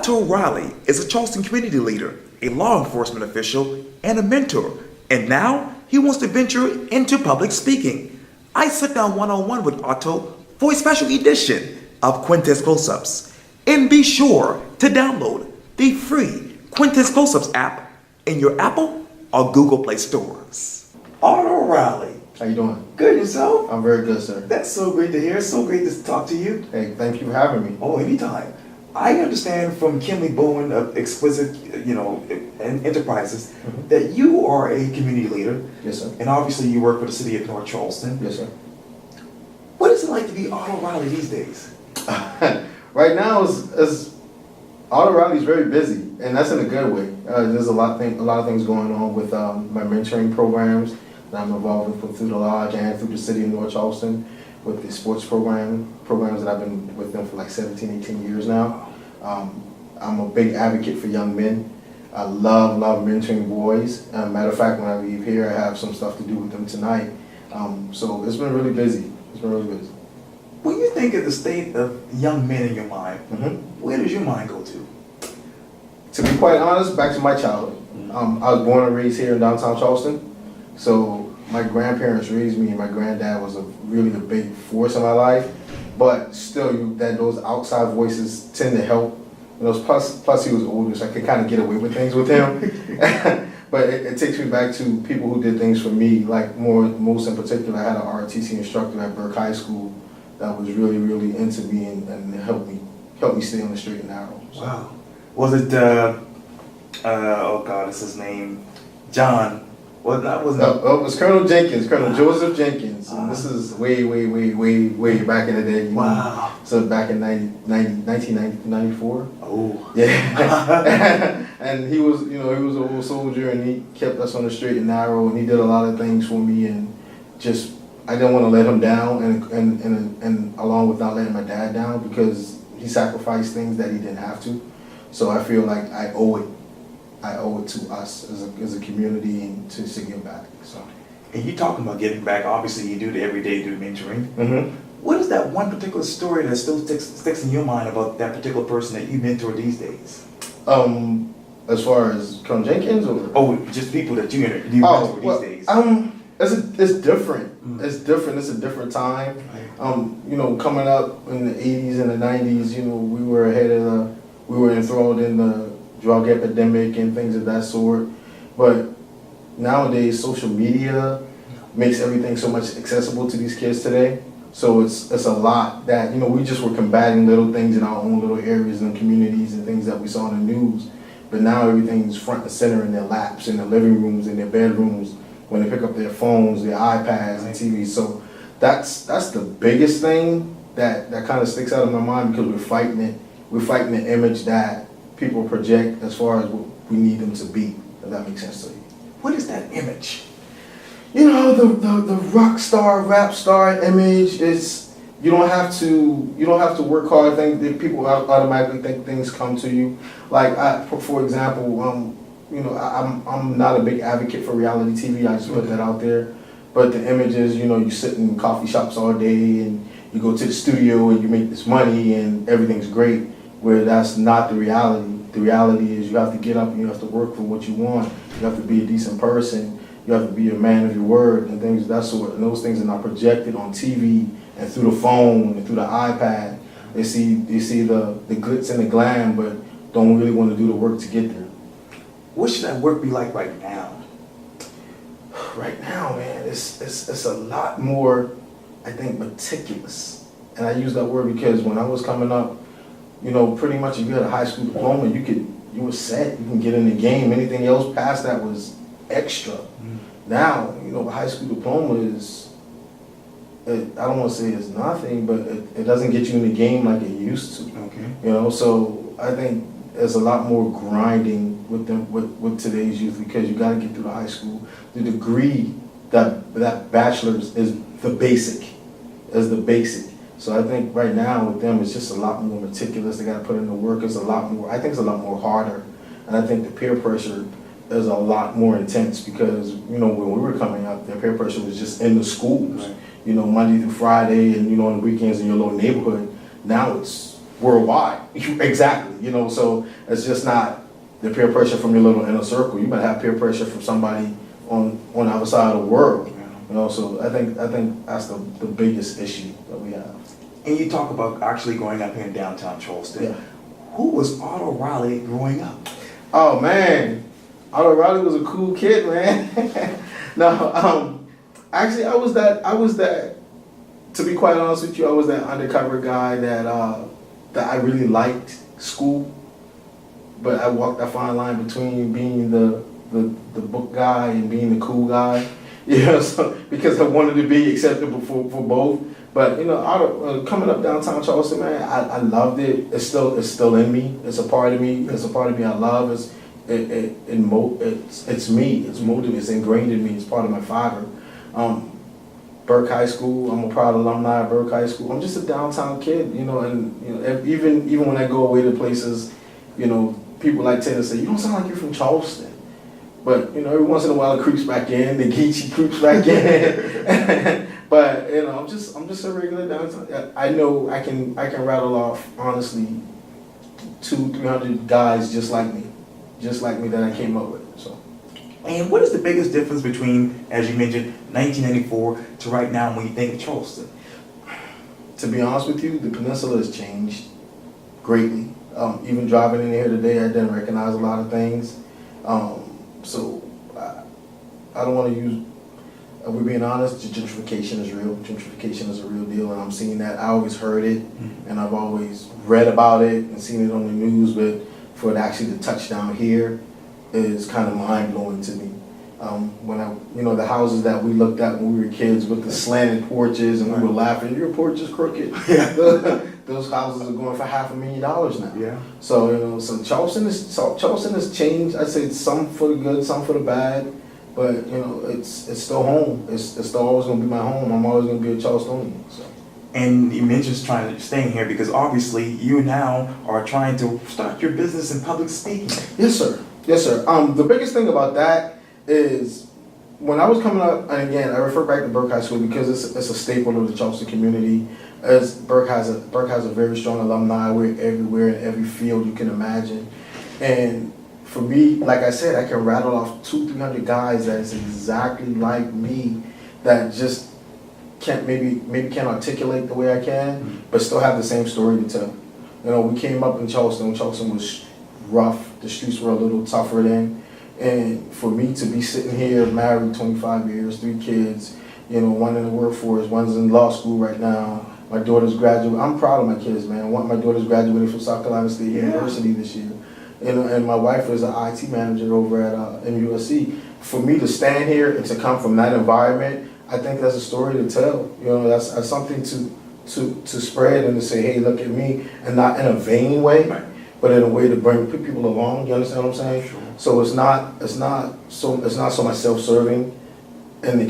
Otto Riley is a Charleston community leader, a law enforcement official, and a mentor, and now he wants to venture into public speaking. I sit down one-on-one with Otto for a special edition of Quintin's Close-Ups. And be sure to download the free Quintin's Close-Ups app in your Apple or Google Play stores. Otto Riley. How you doing? Good, yourself? I'm very good, sir. That's so great to hear. So great to talk to you. Hey, thank you for having me. Oh, anytime. I understand from Kimley Bowen of Exquisite, Enterprises that you are a community leader. Yes, sir. And obviously you work for the city of North Charleston. Yes, sir. What is it like to be Otto Riley these days? Right now, Otto Riley is very busy, and that's in a good way. There's a lot of things going on with my mentoring programs that I'm involved with through the lodge and through the city of North Charleston, with the sports programs that I've been with them for like 17, 18 years now. I'm a big advocate for young men. I love mentoring boys. Matter of fact, when I leave here, I have some stuff to do with them tonight. So it's been really busy. When you think of the state of young men in your mind, where does your mind go to? To be quite honest, back to my childhood. I was born and raised here in downtown Charleston. So my grandparents raised me, and my granddad was really a big force in my life. But still, those outside voices tend to help. Plus he was older, so I could kind of get away with things with him. But it takes me back to people who did things for me. Like most in particular, I had an ROTC instructor at Burke High School that was really, really into me and helped me stay on the straight and narrow. So. Wow. Was it? Oh God, it's his name, John. Well, that wasn't. No, it was Colonel Jenkins, Colonel Joseph Jenkins. And this is way back in the day. Wow. So back in 1994. Oh. Yeah. And he was an old soldier, and he kept us on the straight and narrow, and he did a lot of things for me, and just I didn't want to let him down, and along with not letting my dad down, because he sacrificed things that he didn't have to. So I feel like I owe it to us as a community and to give back. So. And you talking about giving back? Obviously, you do it every day, do mentoring. Mm-hmm. What is that one particular story that still sticks in your mind about that particular person that you mentor these days? As far as Colonel Jenkins, or just people that you mentor these days. It's different. It's different. It's a different time. Coming up in the 80s and the 90s, we were enthralled in the drug epidemic and things of that sort. But nowadays, social media makes everything so much accessible to these kids today. So it's a lot that, we just were combating little things in our own little areas and communities and things that we saw in the news. But now everything's front and center in their laps, in their living rooms, in their bedrooms, when they pick up their phones, their iPads, and TVs. So that's the biggest thing that kind of sticks out of my mind, because we're fighting it. We're fighting the image that people project as far as what we need them to be, if that makes sense to you. What is that image? The rock star, rap star image is you don't have to work hard. People automatically think things come to you. Like for example, I'm not a big advocate for reality TV. I just put that out there. But the image is, you sit in coffee shops all day and you go to the studio and you make this money and everything's great. Where that's not the reality. The reality is you have to get up and you have to work for what you want. You have to be a decent person. You have to be a man of your word and things of that sort. And those things are not projected on TV and through the phone and through the iPad. They see the glitz and the glam, but don't really want to do the work to get there. What should that work be like right now? Right now, man, it's a lot more, I think, meticulous. And I use that word because when I was coming up, pretty much if you had a high school diploma, you were set. You can get in the game. Anything else past that was extra. Now, a high school diploma is, I don't want to say it's nothing, but it doesn't get you in the game like it used to. Okay. So I think there's a lot more grinding with today's youth, because you got to get through the high school. The degree, that bachelor's is the basic. So I think right now with them, it's just a lot more meticulous. They got to put in the work. I think it's a lot more harder. And I think the peer pressure is a lot more intense, because, when we were coming up, the peer pressure was just in the schools, Monday through Friday, and, on the weekends in your little neighborhood. Now it's worldwide. Exactly. You know, so it's just not the peer pressure from your little inner circle. You might have peer pressure from somebody on the other side of the world. You know, so I think that's the biggest issue that we have. And you talk about actually growing up here in downtown Charleston. Yeah. Who was Otto Riley growing up? Oh man, Otto Riley was a cool kid, man. No, actually, I was that. To be quite honest with you, I was that undercover guy that I really liked school, but I walked that fine line between being the book guy and being the cool guy. Yeah, so because I wanted to be acceptable for both. But you know, coming up downtown Charleston, man, I loved it. It's still in me. It's a part of me. It's a part of me I love. It's me. It's motivated. It's ingrained in me. It's part of my fiber. Burke High School. I'm a proud alumni of Burke High School. I'm just a downtown kid, you know, and you know, even when I go away to places, you know, people like tend to say, "You don't sound like you're from Charleston." But you know, every once in a while it creeps back in. The Geechee creeps back in. But you know, I'm just a regular downtown. I know I can rattle off honestly 200-300 guys just like me that I came up with. So. And what is the biggest difference between, as you mentioned, 1994 to right now when you think of Charleston? To be honest with you, the peninsula has changed greatly. Even driving in here today, I didn't recognize a lot of things. So I don't want to use. We're being honest. Gentrification is real. Gentrification is a real deal, and I'm seeing that. I always heard it, and I've always read about it and seen it on the news. But for it actually to touch down here is kind of mind blowing to me. When the houses that we looked at when we were kids with the slanted porches, and we were laughing, your porch is crooked. Yeah. Those houses are going for $500,000 now. Yeah. So you know, so Charleston has changed. I'd say some for the good, some for the bad. But you know, it's still home. It's still always going to be my home. I'm always going to be a Charlestonian. So. And you mentioned staying here because obviously you now are trying to start your business in public speaking. Yes, sir. Yes, sir. The biggest thing about that is when I was coming up, and again, I refer back to Burke High School because it's a staple of the Charleston community. As Burke has a very strong alumni. We're everywhere in every field you can imagine, and for me, like I said, I can rattle off 200-300 guys that is exactly like me that just can't can't articulate the way I can, but still have the same story to tell. You know, we came up in Charleston. Charleston was rough. The streets were a little tougher then. And for me to be sitting here, married 25 years, 3 kids, you know, one in the workforce, one's in law school right now. My daughter's graduating. I'm proud of my kids, man. My daughter's graduating from South Carolina State University this year. And my wife is an IT manager over at MUSC. For me to stand here and to come from that environment, I think that's a story to tell. You know, that's something to spread and to say, hey, look at me, and not in a vain way, but in a way to bring people along. You understand what I'm saying? Sure. So it's not so much self-serving in the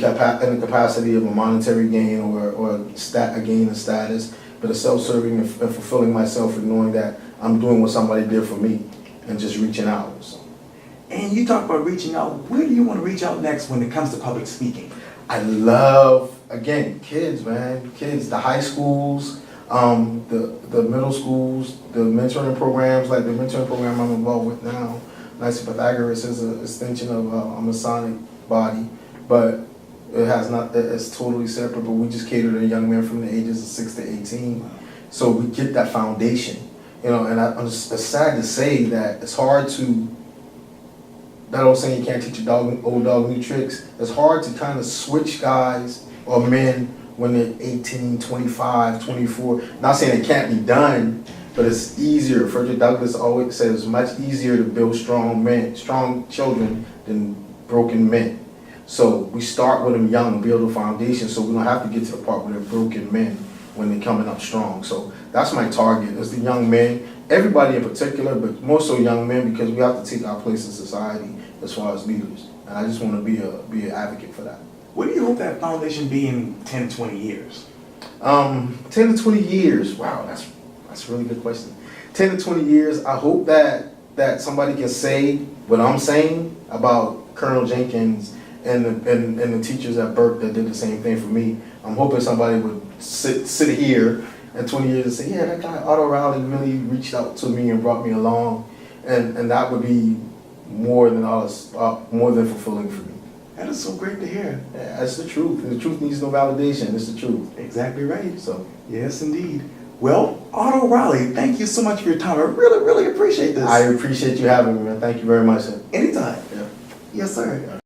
capacity of a monetary gain or a gain of status, but a self-serving and fulfilling myself and knowing that I'm doing what somebody did for me and just reaching out. So. And you talk about reaching out. Where do you want to reach out next when it comes to public speaking? I love, again, kids, man. Kids, the high schools, the middle schools, the mentoring programs, like the mentoring program I'm involved with now. Nice Pythagoras is an extension of a Masonic body, but it's totally separate, but we just cater to young men from the ages of 6 to 18. So we get that foundation, you know, and it's sad to say that it's hard to, that old saying, you can't teach old dog new tricks. It's hard to kind of switch guys or men when they're 18, 25, 24. Not saying it can't be done, but it's easier. Frederick Douglass always says it's much easier to build strong children than broken men. So we start with them young, build a foundation, so we don't have to get to the part where they're broken men when they're coming up strong. So that's my target, is the young men, everybody in particular, but more so young men, because we have to take our place in society as far as leaders. And I just want to be an advocate for that. What do you hope that foundation be in 10, 20 years? 10 to 20 years, wow, that's a really good question. 10 to 20 years, I hope that somebody can say what I'm saying about Colonel Jenkins and the teachers at Burke that did the same thing for me. I'm hoping somebody would sit here in 20 years and say, yeah, that guy Otto Riley really reached out to me and brought me along, and that would be more than fulfilling for me. That is so great to hear. Yeah, that's the truth. And the truth needs no validation. It's the truth. Exactly right. So, Yes, indeed. Well, Otto Riley, thank you so much for your time. I really, really appreciate this. I appreciate you having me, man. Thank you very much, sir. Anytime. Yeah. Yes, sir.